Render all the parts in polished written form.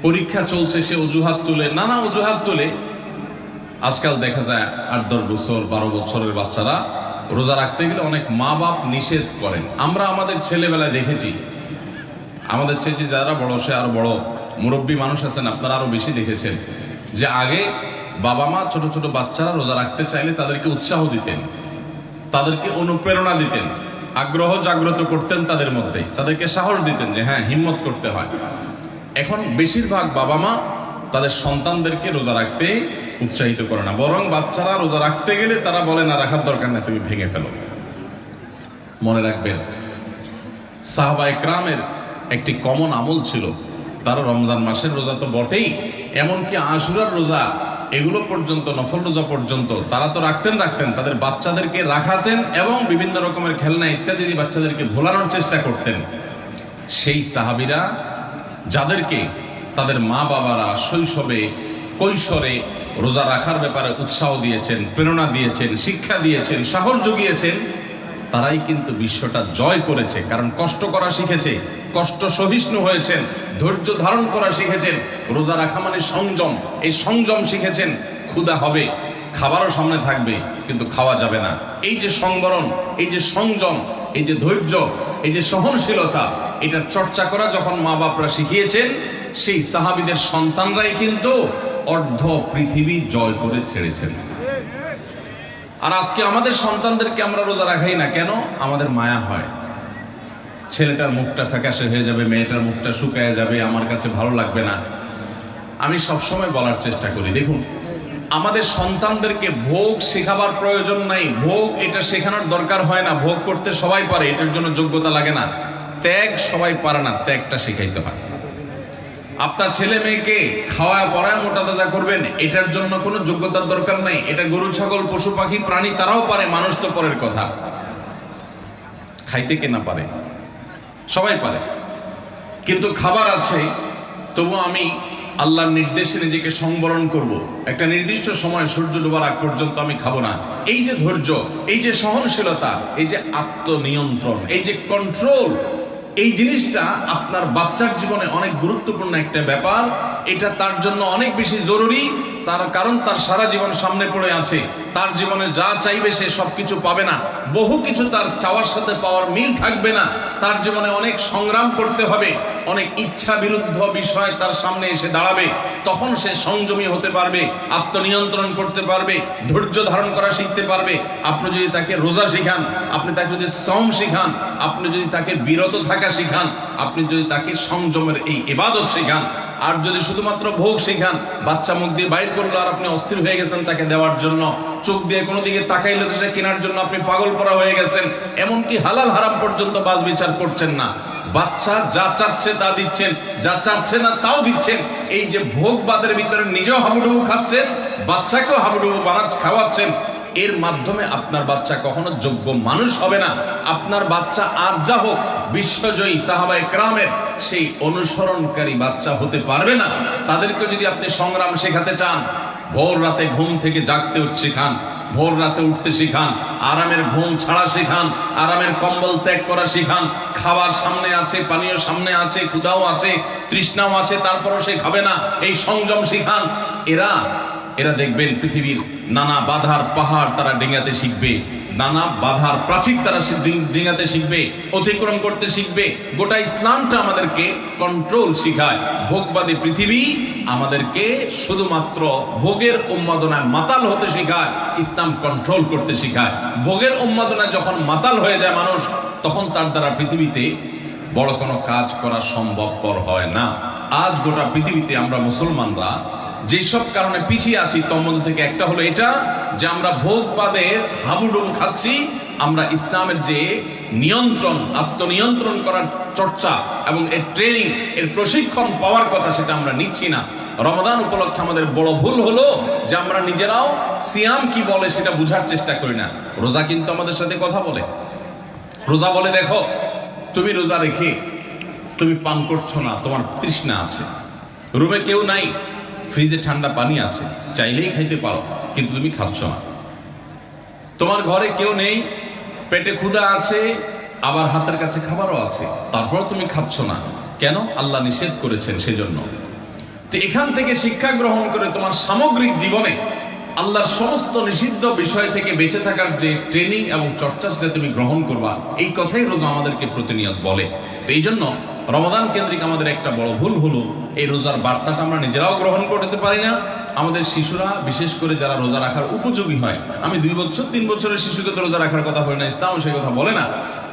পরীক্ষা চলছে, সে অজুহাত তুলে, নানা অজুহাত তুলে। আজকাল দেখা যায় 8-10 বছর 12 বছরের বাচ্চারা রোজা রাখতে গেলে অনেক মা বাপ নিষেধ করেন। আমরা আমাদের ছেলেবেলায় দেখেছি, আমাদের চেয়ে যারা বড়, সে আরো বড় মুরব্বী মানুষ আছেন, আপনারা আরো বেশি দেখেছেন, যে আগে বাবা মা ছোট ছোট বাচ্চারা রোজা রাখতে চাইলে তাদেরকে উৎসাহ দিতেন, তাদেরকে অনুপ্রেরণা দিতেন, আগ্রহ জাগ্রত করতেন তাদের মধ্যে, তাদেরকে সাহস দিতেন যে হ্যাঁ, হিম্মত করতে হয়। এখন বেশিরভাগ বাবা মা তাদের সন্তানদেরকে রোজা রাখতে উৎসাহিত করে না, বরং বাচ্চারা রোজা রাখতে গেলে তারা বলে না, রাখার দরকার না, তুমি ভেঙে ফেলো। মনে রাখবেন, সাহাবা ইকরামের একটি কমন আমল ছিল, তারা রমজান মাসের রোজা তো বটেই, এমনকি আশুরার রোজা, এগুলো পর্যন্ত, নফল রোজা পর্যন্ত তারা তো রাখতেন, তাদের বাচ্চাদেরকে রাখাতেন এবং বিভিন্ন রকমের খেলনা ইত্যাদি দিয়ে বাচ্চাদেরকে ভোলানোর চেষ্টা করতেন। সেই সাহাবীরা যাদেরকে তাদের মা বাবারা শৈশবে কৈশোরে রোজা রাখার ব্যাপারে উৎসাহ দিয়েছেন, প্রেরণা দিয়েছেন, শিক্ষা দিয়েছেন, সাহস জুগিয়েছেন, তারাই কিন্তু বিশ্বটা জয় করেছে। কারণ কষ্ট করা শিখেছে, কষ্ট সহিষ্ণু হয়েছেন, ধৈর্য ধারণ করা শিখেছেন। রোজা রাখা মানে সংযম, এই সংযম শিখেছেন। ক্ষুধা হবে, খাবারও সামনে থাকবে, কিন্তু খাওয়া যাবে না। এই যে সংবরণ, এই যে সংযম, এই যে ধৈর্য, এই যে সহনশীলতা, এটার চর্চা করা যখন মা বাপরা শিখিয়েছেন, সেই সাহাবীদের সন্তানরাই কিন্তু অর্ধ পৃথিবী জয় করে ছেড়েছেন। আর আজকে আমাদের সন্তানদেরকে আমরা রোজা রাখাই না কেন? আমাদের মায়া হয়, ছেলেটার মুখটা ফ্যাকাশে হয়ে যাবে, মেয়েটার মুখটা শুকায় যাবে, আমার কাছে ভালো লাগবে না। আমি সবসময় বলার চেষ্টা করি, দেখুন, আমাদের সন্তানদেরকে ভোগ শেখাবার প্রয়োজন নাই, ভোগ এটা শেখানোর দরকার হয় না। ভোগ করতে সবাই পারে, এটার জন্য যোগ্যতা লাগে না। ত্যাগ সবাই পারে না, ত্যাগটা শিখাইতে হয়। আপনার ছেলে মেয়েকে খাওয়ায় পড়ায় মোটা তাজা করবেন, এটার জন্য কোনো যোগ্যতার দরকার নাই। এটা গরু ছাগল পশু পাখি প্রাণী তারাও পারে, মানুষ তো পরের কথা। খাইতে কে না পারে? সবাই পারে। কিন্তু খাবার আছে, তবু আমি আল্লাহর নির্দেশে নিজেকে সংবরণ করব। একটা নির্দিষ্ট সময় সূর্য ডোবার আগ পর্যন্ত আমি খাবো না। এই যে ধৈর্য, এই যে সহনশীলতা, এই যে আত্মনিয়ন্ত্রণ, এই যে কন্ট্রোল, এই জিনিসটা আপনার বাচ্চার জীবনে অনেক গুরুত্বপূর্ণ একটা ব্যাপার। এটা তার জন্য অনেক বেশি জরুরি, তার কারণ তার সারা জীবন সামনে পড়ে আছে। তার জীবনে যা চাইবে সে সবকিছু পাবে না, বহু কিছু তার চাওয়ার সাথে পাওয়ার মিল থাকবে না। তার জীবনে অনেক সংগ্রাম করতে হবে, অনেক ইচ্ছা বিরুদ্ধ বিষয় তার সামনে এসে দাঁড়াবে। তখন সে সংযমী হতে পারবে, আত্মনিয়ন্ত্রণ করতে পারবে, ধৈর্য ধারণ করা শিখতে পারবে। আপনি যদি তাকে রোজা শিখান, আপনি তাকে যদি সম শিখান, আপনি যদি তাকে বিরত থাকা শিখান, আপনি যদি তাকে সংযমের এই ইবাদত শিখান, আর যদি শুধুমাত্র ভোগ শিখান, বাচ্চা মুখ দিয়ে বাইর করলো আর আপনি অস্থির হয়ে গেছেন তাকে দেওয়ার জন্য, চোখ দিয়ে কোনো দিকে তাকাইলে তো সেটা কেনার জন্য আপনি পাগল পড়া হয়ে গেছেন, এমনকি হালাল হারাম পর্যন্ত বাছ বিচার করছেন না। বাচ্চা যা চাচ্ছে তা দিচ্ছেন, যা চাচ্ছে না তাও দিচ্ছেন। এই যে ভোগবাদের ভিতরে নিজেও হাবুডুবু খাচ্ছেন, বাচ্চাকেও হাবুডুবু খাওয়াচ্ছেন। এর মাধ্যমে আপনার বাচ্চা কখনো যোগ্য মানুষ হবে না। আপনার বাচ্চা আর যা হোক, বিশ্বজয়ী সাহাবা ইকরামের সেই অনুসরণকারী বাচ্চা হতে পারবে না। তাদেরকে যদি আপনি সংগ্রাম শেখাতে চান, ভোর রাতে ঘুম থেকে জাগতে শেখান, ভোর রাতে উঠতে শিখান, আরামের ঘুম ছাড়া শিখান, আরামের কম্বল ত্যাগ করা শিখান। খাবার সামনে আছে, পানীয় সামনে আছে, ক্ষুধাও আছে, তৃষ্ণাও আছে, তারপরও সে খাবে না, এই সংযম শিখান। এরা দেখবেন পৃথিবীর নানা বাধার পাহাড় তারা ডিঙাতে শিখবে, নানা বাধার প্রাচীর তারা ডিঙাতে শিখবে, অতিক্রম করতে শিখবে। গোটা ইসলামটা আমাদেরকে কন্ট্রোল শিখায়। ভোগবাদী পৃথিবী আমাদেরকে শুধুমাত্র ভোগের উন্মাদনায় মাতাল হতে শিখায়, ইসলাম কন্ট্রোল করতে শিখায়। ভোগের উন্মাদনায় যখন মাতাল হয়ে যায় মানুষ, তখন তার দ্বারা পৃথিবীতে বড় কোনো কাজ করা সম্ভবপর হয় না। আজ গোটা পৃথিবীতে আমরা মুসলমানরা যেসব কারণে পিছিয়ে আছি, তোর মধ্যে থেকে একটা হলো এটা যে আমরা ভোগবাদের হাবুডুবু খাচ্ছি। আমরা ইসলামের যে নিয়ন্ত্রণ, আত্মনিয়ন্ত্রণ করার চর্চা এবং এর ট্রেনিং, এর প্রশিক্ষণ পাওয়ার কথা, সেটা আমরা নিচ্ছি না। রমাদান উপলক্ষে আমাদের বড় ভুল হলো যে আমরা নিজেরাও সিয়াম কি বলে সেটা বুঝার চেষ্টা করি না। রোজা কিন্তু আমাদের সাথে কথা বলে। রোজা বলে, দেখো তুমি রোজা রেখে তুমি পান করছো না, তোমার তৃষ্ণা আছে, রুমে কেউ নাই, ফ্রিজে ঠান্ডা পানি আছে, চাইলেই খাইতে পারো, কিন্তু তুমি খাচ্ছ না। তোমার ঘরে কেউ নেই, পেটে ক্ষুধা আছে, আবার হাতের কাছে খাবারও আছে, তারপর তুমি খাচ্ছ না। কেন? আল্লাহ নিষেধ করেছেন সেজন্য। তো এখান থেকে শিক্ষা গ্রহণ করে তোমার সামগ্রিক জীবনে আল্লাহর সমস্ত নিষিদ্ধ বিষয় থেকে বেঁচে থাকার যে ট্রেনিং এবং চর্চা সেটা তুমি গ্রহণ করবা, এই কথাই রোজা আমাদেরকে প্রতিনিয়ত বলে। তো এই জন্য রমাদান কেন্দ্রিক আমাদের একটা বড় ভুল হলো এই রোজার বার্তাটা আমরা নিজেরাও গ্রহণ করতে পারি না। আমাদের শিশুরা বিশেষ করে যারা রোজা রাখার উপযোগী হয়, আমি 2 বছর 3 বছরের শিশুকে তো রোজা রাখার কথা বলি না, ইসলাম সেই কথা বলে না,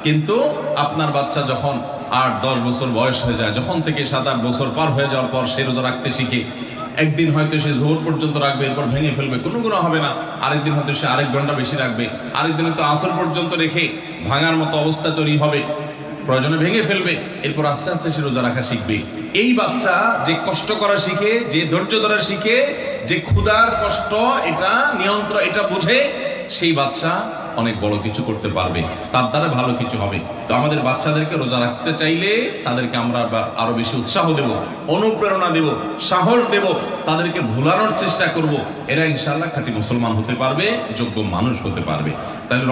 কিন্তু আপনার বাচ্চা যখন 8-10 বছর বয়স হয়ে যায়, যখন থেকে 7-8 বছর পার হয়ে যাওয়ার পর সে রোজা রাখতে শিখে, একদিন হয়তো সে জোহর পর্যন্ত রাখবে, এরপর ভেঙে ফেলবে, কোনো গুনাহ হবে না। আরেকদিন হয়তো সে আরেক ঘন্টা বেশি রাখবে, আরেকদিন হয়তো আসর পর্যন্ত রেখে ভাঙার মতো অবস্থা তৈরি হবে, প্রয়োজনে ভেঙে ফেলবে, এরপর আস্তে আস্তে সে রোজা রাখা শিখবে। এই বাচ্চা যে কষ্ট করা শিখে, যে ধৈর্য ধরা শিখে, যে ক্ষুধার কষ্ট এটা নিয়ন্ত্রণ এটা বোঝে, সেই বাচ্চা অনেক বড় কিছু করতে পারবে, তার দ্বারা ভালো কিছু হবে। তো আমাদের বাচ্চাদেরকে রোজা রাখতে চাইলে তাদেরকে আমরা আরো বেশি উৎসাহ দেব, অনুপ্রেরণা দেব, সাহস দেব, তাদেরকে ভুলানোর চেষ্টা করব। এরা ইনশাআল্লাহ খাঁটি মুসলমান হতে পারবে, যোগ্য মানুষ হতে পারবে। তাহলে